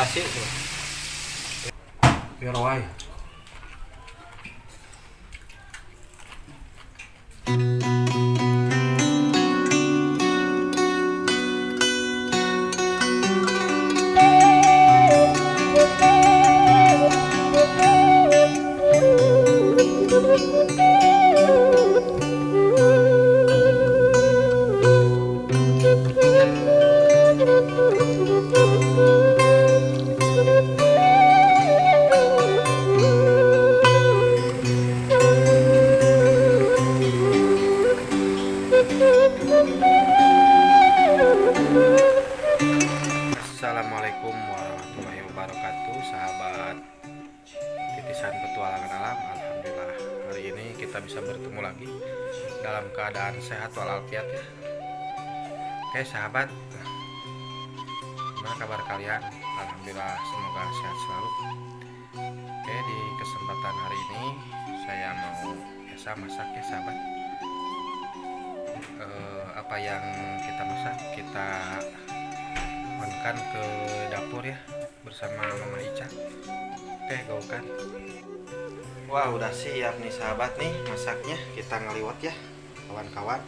dasi tuh. Biar wae. Assalamualaikum warahmatullahi wabarakatuh, sahabat titisan petualangan alam. Alhamdulillah hari ini kita bisa bertemu lagi dalam keadaan sehat walafiat ya. Oke sahabat, gimana kabar kalian? Alhamdulillah semoga sehat selalu. Oke, di kesempatan hari ini saya mau biasa masak ya sahabat. Apa yang kita masak kita on-kan ke dapur ya bersama Mama Ica. Oke, go kan. Wah, udah siap nih sahabat nih masaknya. Kita ngeliwat ya kawan-kawan.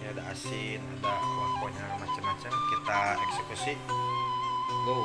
Ini ada asin, ada pokoknya macam-macam. Kita eksekusi. Go.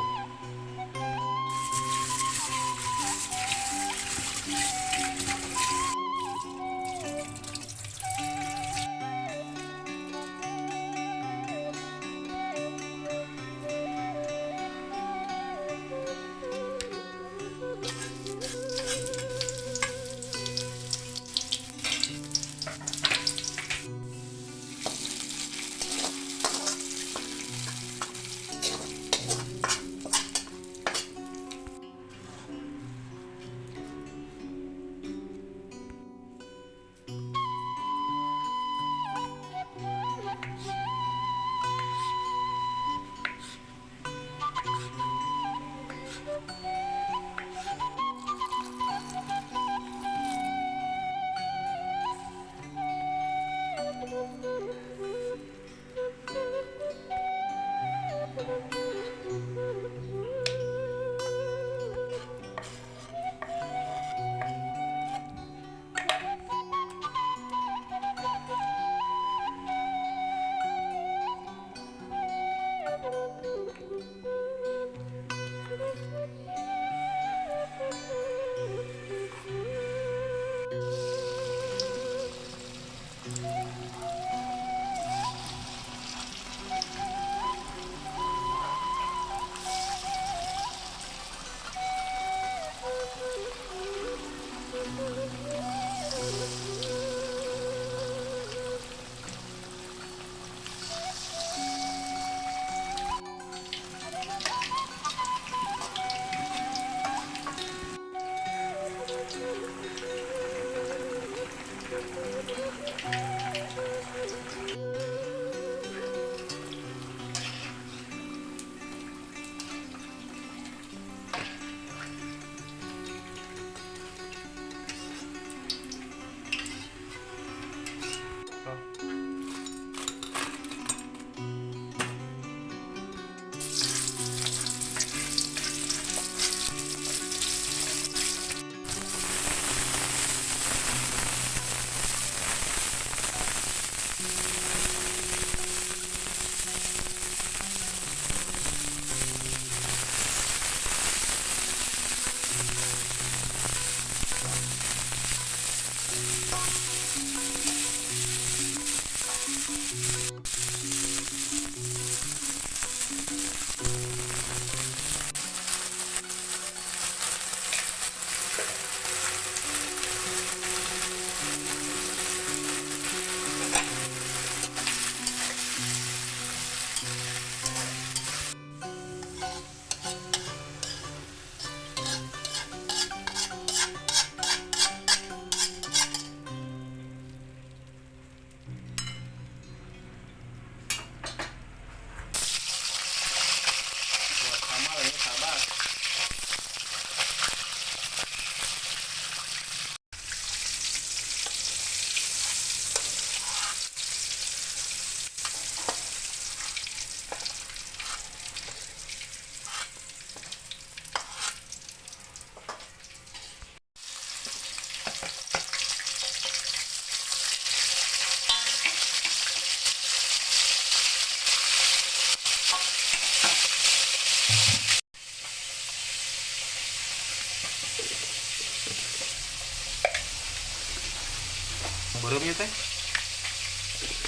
Berumnya teh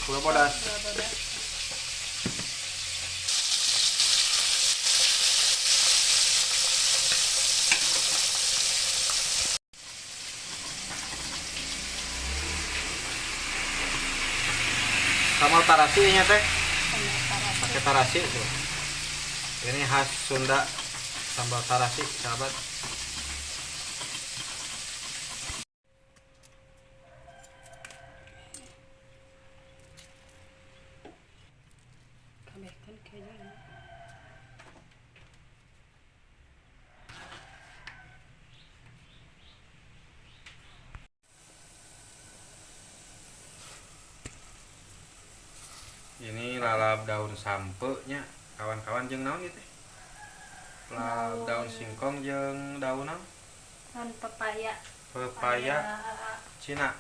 gula bodas. Sambal tarasi nya teh pakai tarasi tuh. Ini khas Sunda, sambal tarasi sahabat. Ini lalap daun sampenya kawan-kawan jeung naon ieu teh? Lalap daun singkong jeung daun naon? Daun pepaya. Pepaya Cina.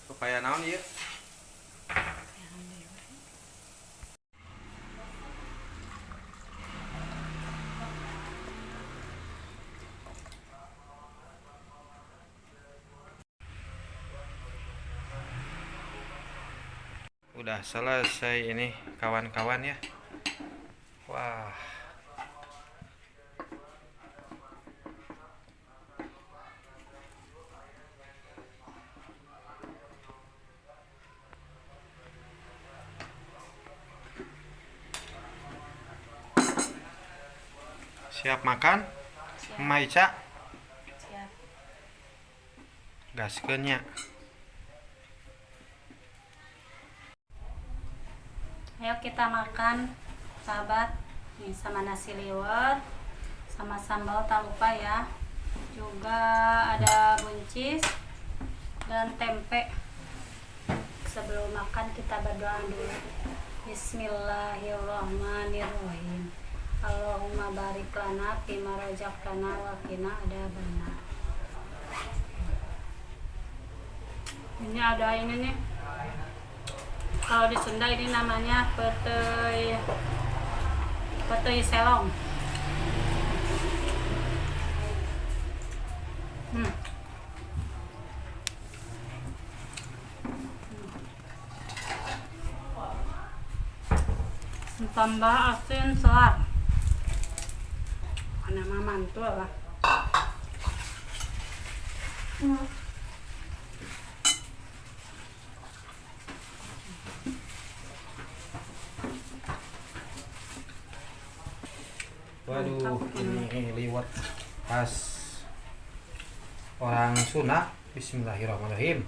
Pepaya naon ieu? Udah selesai ini kawan-kawan ya. Wah. Siap makan? Siap. Maica Siap. gaskeun nya. Ayo kita makan, sahabat. Nih sama nasi liwet, sama sambal tak lupa ya. Juga ada buncis dan tempe. Sebelum makan kita berdoa dulu. Bismillahirrahmanirrahim. Allahumma barik lana fima razaqtana wa qina adzabannar. Ini ada ini nih. Kalau di Sunda ini namanya petei selong. Tambah asin selat. Mana mama mantu lah. Waduh, ini liwet khas orang Sunda. Bismillahirrahmanirrahim.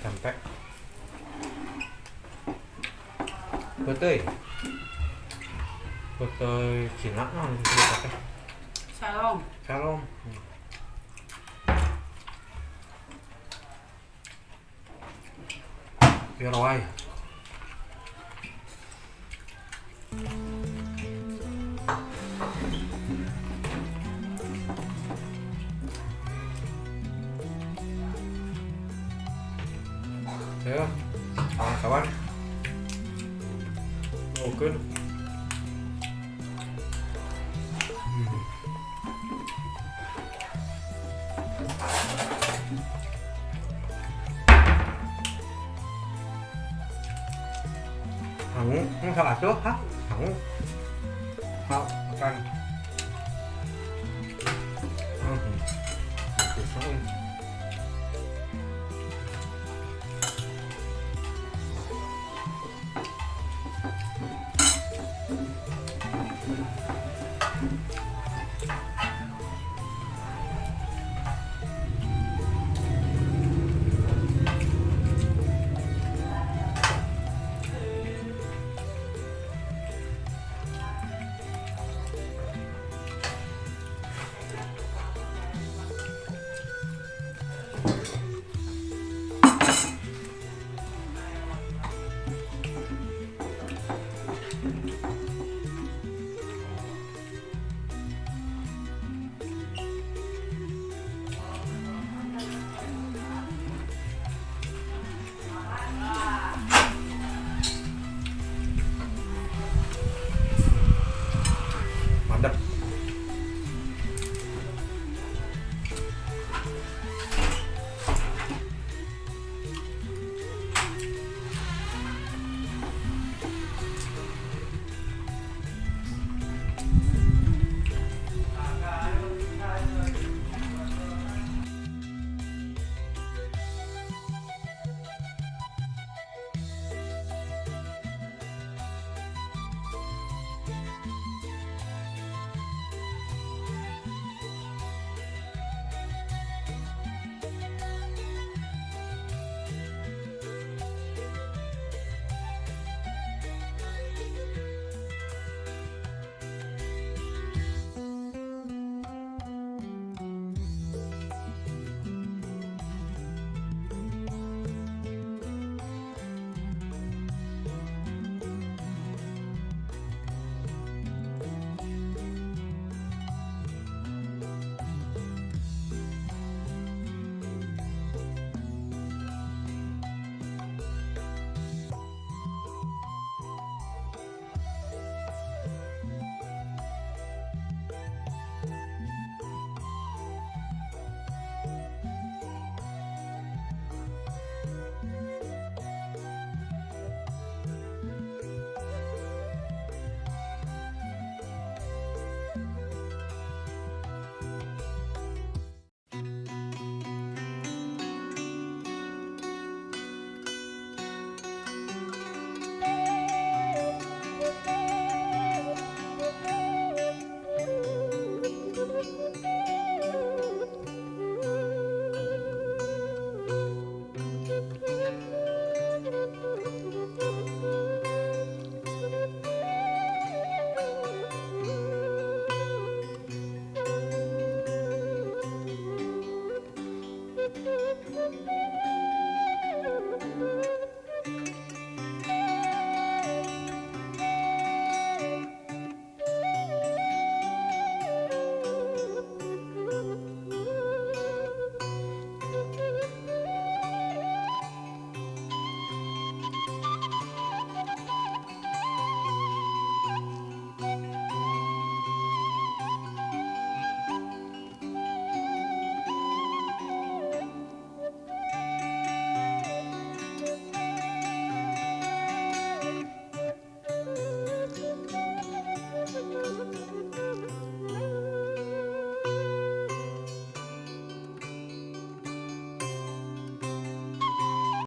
Tempe. Petei Cina nah dipakai. Selong. Selong. Biar wae. Ya, kawan-kawan. Oke. Kamu salah tuh, ha? Kamu mau makan